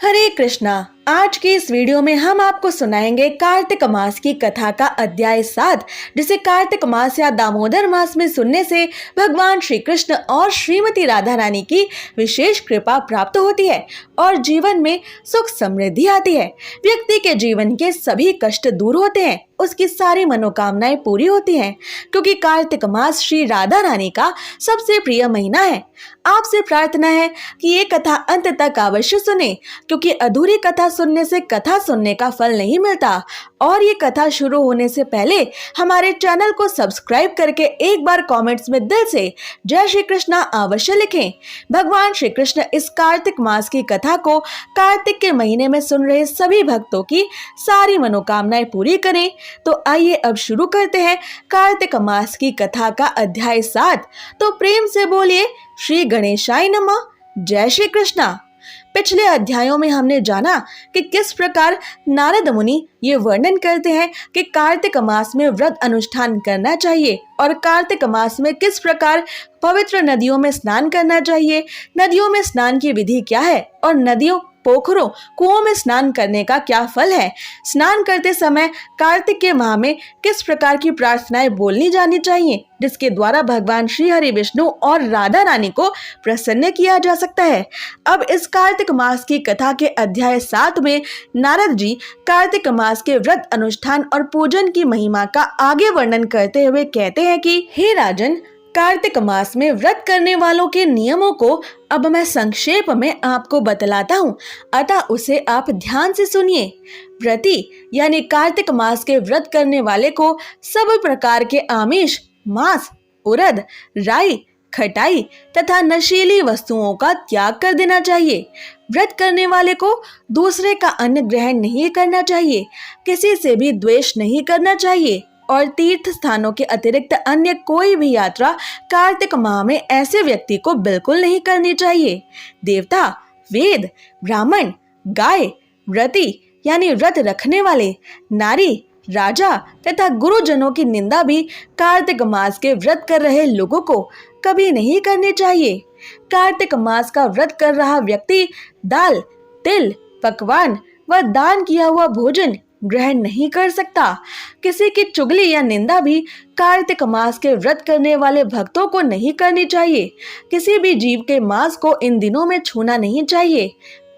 हरे कृष्णा। आज की इस वीडियो में हम आपको सुनाएंगे कार्तिक मास की कथा का अध्याय 7, जिसे कार्तिक मास या दामोदर मास में सुनने से भगवान श्री कृष्ण और श्रीमती राधा रानी की विशेष कृपा प्राप्त होती है और जीवन में सुख समृद्धि आती है। व्यक्ति के जीवन के सभी कष्ट दूर होते हैं, उसकी सारी मनोकामनाएं पूरी होती हैं, क्योंकि कार्तिक मास श्री राधा रानी का सबसे प्रिय महीना है। आपसे प्रार्थना है कि ये कथा अंत तक अवश्य सुने, क्योंकि अधूरी कथा सुनने से कथा सुनने का फल नहीं मिलता। और ये कथा शुरू होने से पहले हमारे चैनल को सब्सक्राइब करके एक बार कमेंट्स में दिल से जय श्री कृष्णा अवश्य लिखें। भगवान श्री कृष्ण इस कार्तिक मास की कथा को कार्तिक के महीने में सुन रहे सभी भक्तों की सारी मनोकामनाएं पूरी करें। तो आइए अब शुरू करते हैं कार्तिक मास की कथा का अध्याय 7। तो प्रेम से बोलिए श्री गणेशाय नमः। जय श्री कृष्णा। पिछले अध्यायों में हमने जाना कि किस प्रकार नारद मुनि ये वर्णन करते हैं कि कार्तिक मास में व्रत अनुष्ठान करना चाहिए और कार्तिक मास में किस प्रकार पवित्र नदियों में स्नान करना चाहिए, नदियों में स्नान की विधि क्या है और नदियों, पोखरों, कुओं में स्नान करने का क्या फल है। स्नान करते समय कार्तिक के माह में किस प्रकार की प्रार्थनाएं बोलनी जानी चाहिए, जिसके द्वारा भगवान श्री हरि विष्णु और राधा रानी को प्रसन्न किया जा सकता है। अब इस कार्तिक मास की कथा के अध्याय 7 में नारद जी कार्तिक मास के व्रत अनुष्ठान और पूजन की महिमा का आगे वर्णन करते हुए कहते हैं कि हे राजन, कार्तिक मास में व्रत करने वालों के नियमों को अब मैं संक्षेप में आपको बतलाता हूँ, अतः उसे आप ध्यान से सुनिए। व्रती यानी कार्तिक मास के व्रत करने वाले को सब प्रकार के आमिष, मांस, उड़द, राई, खटाई तथा नशीली वस्तुओं का त्याग कर देना चाहिए। व्रत करने वाले को दूसरे का अन्न ग्रहण नहीं करना चाहिए, किसी से भी द्वेष नहीं करना चाहिए और तीर्थ स्थानों के अतिरिक्त अन्य कोई भी यात्रा कार्तिक माह में ऐसे व्यक्ति को बिल्कुल नहीं करनी चाहिए। देवता, वेद, ब्राह्मण, गाय, व्रती यानी व्रत रखने वाले, नारी, राजा तथा गुरुजनों की निंदा भी कार्तिक मास के व्रत कर रहे लोगों को कभी नहीं करनी चाहिए। कार्तिक मास का व्रत कर रहा व्यक्ति दाल, तिल, पकवान व दान किया हुआ भोजन ग्रहण नहीं कर सकता। किसी की चुगली या निंदा भी कार्तिक मास के व्रत करने वाले भक्तों को नहीं करनी चाहिए। किसी भी जीव के मांस को इन दिनों में छूना नहीं चाहिए।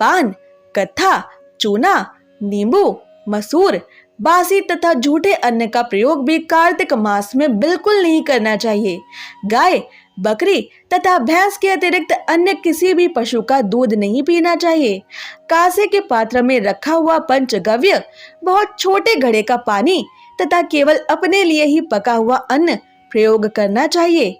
पान, कत्था, चूना, नींबू, मसूर, बासी तथा झूठे अन्न का प्रयोग भी कार्तिक मास में बिल्कुल नहीं करना चाहिए। गाय, बकरी तथा भैंस के अतिरिक्त अन्य किसी भी पशु का दूध नहीं पीना चाहिए। कांसे के पात्र में रखा हुआ पंचगव्य, बहुत छोटे घड़े का पानी तथा केवल अपने लिए ही पका हुआ अन्न प्रयोग करना चाहिए।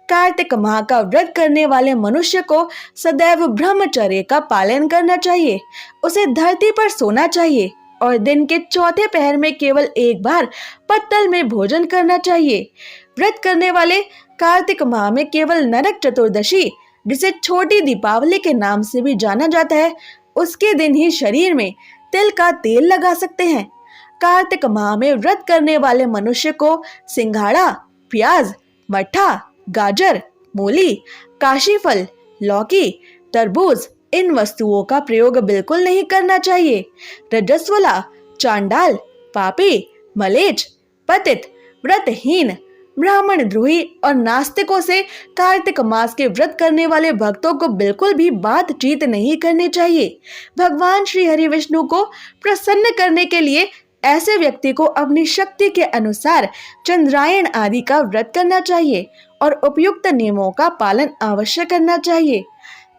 कार्तिक माह का व्रत करने वाले मनुष्य को सदैव ब्रह्मचर्य का पालन करना चाहिए। उसे धरती पर सोना चाहिए और दिन के चौथे पहर में केवल एक बार पत्तल में भोजन करना चाहिए। व्रत करने वाले कार्तिक माह में केवल नरक चतुर्दशी, जिसे छोटी दीपावली के नाम से भी जाना जाता है, उसके दिन ही शरीर में तिल का तेल लगा सकते हैं। कार्तिक माह में व्रत करने वाले मनुष्य को सिंघाड़ा, प्याज, मट्ठा, गाजर, मूली, काशी फल, लौकी, तरबूज इन वस्तुओं का प्रयोग बिल्कुल नहीं करना चाहिए। रजस्वला, चांडाल, पापी, मलेच्छ, पतित, व्रतहीन, ब्राह्मण द्रोही और नास्तिकों से कार्तिक मास के व्रत करने वाले भक्तों को बिल्कुल भी बातचीत नहीं करनी चाहिए। भगवान श्री हरि विष्णु को प्रसन्न करने के लिए ऐसे व्यक्ति को अपनी शक्ति के अनुसार चंद्रायण आदि का व्रत करना चाहिए और उपयुक्त नियमों का पालन अवश्य करना चाहिए।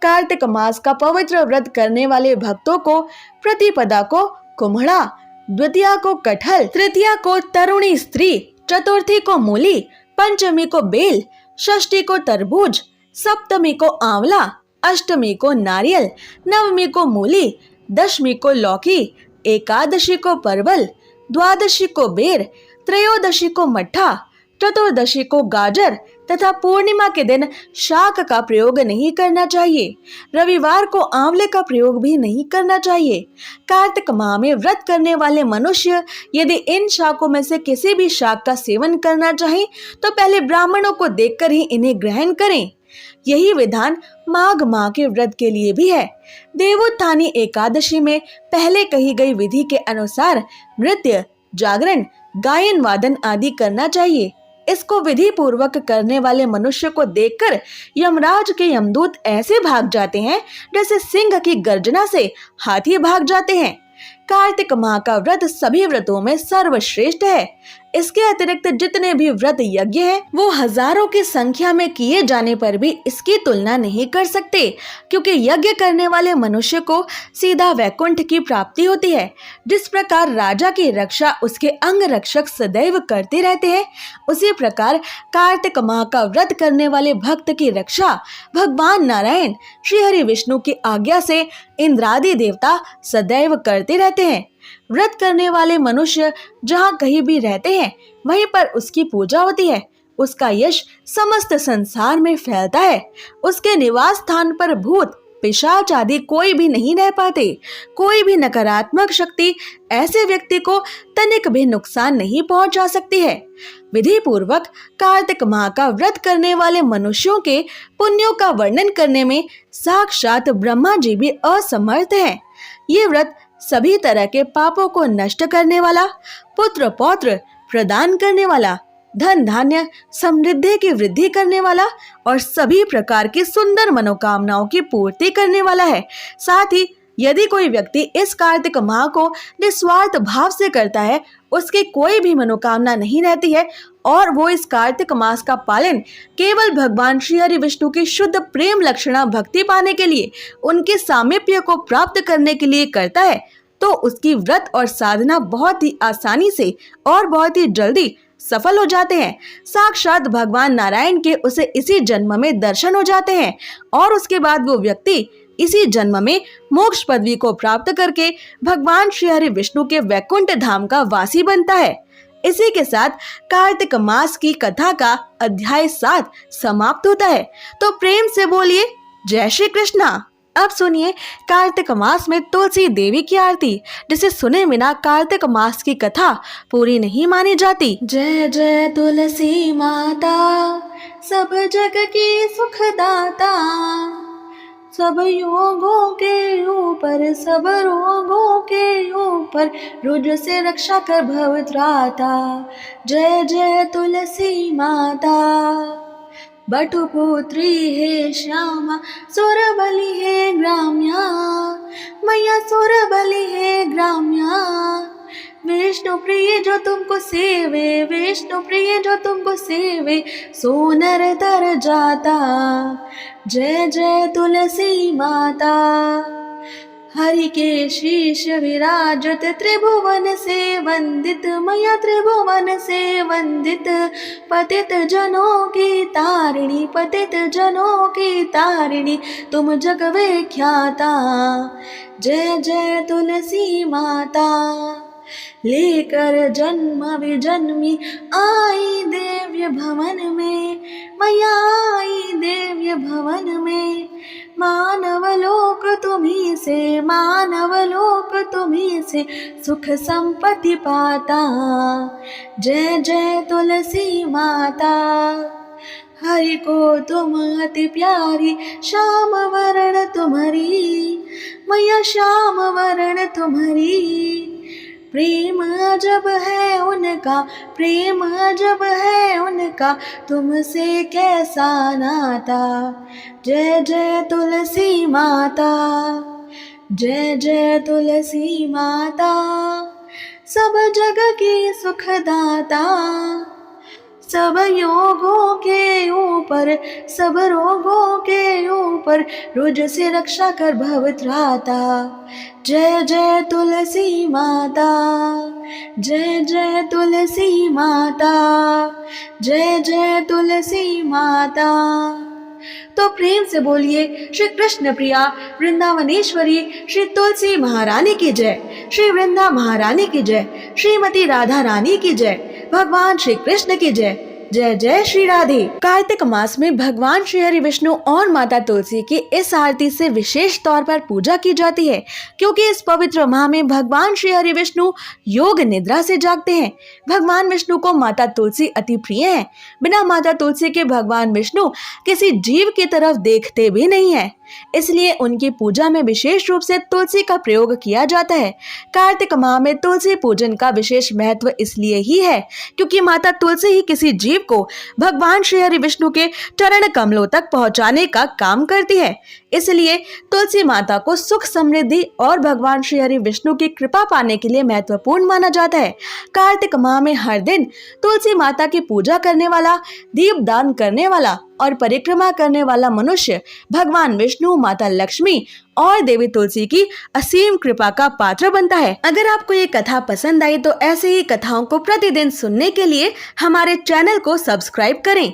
कार्तिक मास का पवित्र व्रत करने वाले भक्तों को प्रतिपदा को कुम्हड़ा, द्वितीया को कटहल, तृतीया को तरुणी स्त्री, चतुर्थी को मूली, पंचमी को बेल, षष्ठी को तरबूज, सप्तमी को आंवला, अष्टमी को नारियल, नवमी को मूली, दशमी को लौकी, एकादशी को परवल, द्वादशी को बेर, त्रयोदशी को मट्ठा, चतुर्दशी को गाजर तथा पूर्णिमा के दिन शाक का प्रयोग नहीं करना चाहिए। रविवार को आंवले का प्रयोग भी नहीं करना चाहिए। कार्तिक माह में व्रत करने वाले मनुष्य यदि इन शाकों में से किसी भी शाक का सेवन करना चाहें तो पहले ब्राह्मणों को देखकर ही इन्हें ग्रहण करें। यही विधान माघ माह के व्रत के लिए भी है। देवोत्थानी एकादशी में पहले कही गई विधि के अनुसार नृत्य, जागरण, गायन वादन आदि करना चाहिए। इसको विधि पूर्वक करने वाले मनुष्य को देखकर यमराज के यमदूत ऐसे भाग जाते हैं जैसे सिंह की गर्जना से हाथी भाग जाते हैं। कार्तिक माह का व्रत सभी व्रतों में सर्वश्रेष्ठ है। इसके अतिरिक्त जितने भी व्रत यज्ञ हैं, वो हजारों की संख्या में किए जाने पर भी इसकी तुलना नहीं कर सकते, क्योंकि यज्ञ करने वाले मनुष्य को सीधा वैकुंठ की प्राप्ति होती है। जिस प्रकार राजा की रक्षा उसके अंग रक्षक सदैव करते रहते हैं, उसी प्रकार कार्तिक माह का व्रत करने वाले भक्त की रक्षा भगवान नारायण श्री हरि विष्णु की आज्ञा से इंद्रादि देवता सदैव करते रहते हैं। व्रत करने वाले मनुष्य जहाँ कहीं भी रहते हैं, वहीं पर उसकी पूजा होती है। उसका यश समस्त संसार में फैलता है। उसके निवास स्थान पर भूत, पिशाच आदि कोई भी नहीं रह पाते। कोई भी नकारात्मक शक्ति ऐसे व्यक्ति को तनिक भी नुकसान नहीं पहुंचा सकती है। विधि पूर्वक कार्तिक माह का व्रत करने वाले मनुष्यों के पुण्यों का वर्णन करने में साक्षात ब्रह्मा जी भी असमर्थ हैं। ये व्रत सभी तरह के पापों को नष्ट करने वाला, पुत्र पौत्र प्रदान करने वाला, धन धान्य समृद्धि की वृद्धि करने वाला और सभी प्रकार की सुंदर मनोकामनाओं की पूर्ति करने वाला है। साथ ही यदि कोई व्यक्ति इस कार्तिक माह को निस्वार्थ भाव से करता है, उसकी कोई भी मनोकामना नहीं रहती है और वो इस कार्तिक मास का पालन केवल भगवान श्री हरि विष्णु की शुद्ध प्रेम लक्षणा भक्ति पाने के लिए, उनके सामीप्य को प्राप्त करने के लिए करता है, तो उसकी व्रत और साधना बहुत ही आसानी से और बहुत ही जल्दी सफल हो जाते हैं। साक्षात भगवान नारायण के उसे इसी जन्म में दर्शन हो जाते हैं और उसके बाद वो व्यक्ति इसी जन्म में मोक्ष पदवी को प्राप्त करके भगवान श्री हरि विष्णु के वैकुंठ धाम का वासी बनता है। इसी के साथ कार्तिक मास की कथा का अध्याय 7 समाप्त होता है। तो प्रेम से बोलिए जय श्री कृष्णा। अब सुनिए कार्तिक मास में तुलसी देवी की आरती, जिसे सुने बिना कार्तिक मास की कथा पूरी नहीं मानी जाती। जय जय तुलसी माता, सब जग की सुखदाता, सब योगों के ऊपर, सब रोगों के ऊपर, रुज से रक्षा कर भव त्राता। जय जय तुलसी माता। बटुपुत्री हे श्यामा, सुरबली हे ग्राम्या, मैया सुरबली हे ग्राम्या। विष्णु प्रिय जो तुमको सेवे, विष्णु प्रिय जो तुमको सेवे, सोनर तर जाता। जय जय तुलसी माता। हरि के शीश विराजत, त्रिभुवन से वंदित, मैया त्रिभुवन से वंदित। पतित जनों की तारिणी, पतित जनों की तारिणी, तुम जग विख्याता। जय जय तुलसी माता। लेकर जन्म विजन्मी आई देव्य भवन में, मैया आई देव्य भवन में। मानव लोक तुम्ही से, मानव लोक तुम्ही से, सुख संपत्ति पाता। जय जय तुलसी माता। हरि को तुम अति प्यारी, श्याम वरण तुम्हारी, मैया श्याम वरण तुम्हारी। प्रेम अजब है उनका, प्रेम अजब है उनका, तुमसे कैसा नाता। जय जय तुलसी माता। जय जय तुलसी माता। सब जग की सुखदाता, सब योगों के ऊपर, सब रोगों के ऊपर, रुज से रक्षा कर भव त्राता। जय जय तुलसी माता। जय जय तुलसी माता। जय जय तुलसी माता। तो प्रेम से बोलिए श्री कृष्ण प्रिया वृंदावनेश्वरी श्री तुलसी महारानी की जय, श्री वृंदा महारानी की जय, श्रीमती राधा रानी की जय, भगवान श्री कृष्ण की जय, जय जय श्री राधे। कार्तिक मास में भगवान श्री हरि विष्णु और माता तुलसी की इस आरती से विशेष तौर पर पूजा की जाती है, क्योंकि इस पवित्र माह में भगवान श्री हरि विष्णु योग निद्रा से जागते हैं। भगवान विष्णु को माता तुलसी अति प्रिय है। बिना माता तुलसी के भगवान विष्णु किसी जीव की तरफ देखते भी नहीं है, इसलिए उनकी पूजा में विशेष रूप से तुलसी का प्रयोग किया जाता है। कार्तिक माह में तुलसी पूजन का विशेष महत्व इसलिए ही है क्योंकि माता तुलसी ही किसी जीव को भगवान श्री हरि विष्णु के चरण कमलों तक पहुंचाने का काम करती है। इसलिए तुलसी माता को सुख समृद्धि और भगवान श्री हरि विष्णु की कृपा पाने के लिए महत्वपूर्ण माना जाता है। कार्तिक माह में हर दिन तुलसी माता की पूजा करने वाला, दीप दान करने वाला और परिक्रमा करने वाला मनुष्य भगवान विष्णु, माता लक्ष्मी और देवी तुलसी की असीम कृपा का पात्र बनता है। अगर आपको ये कथा पसंद आई तो ऐसे ही कथाओं को प्रतिदिन सुनने के लिए हमारे चैनल को सब्सक्राइब करें।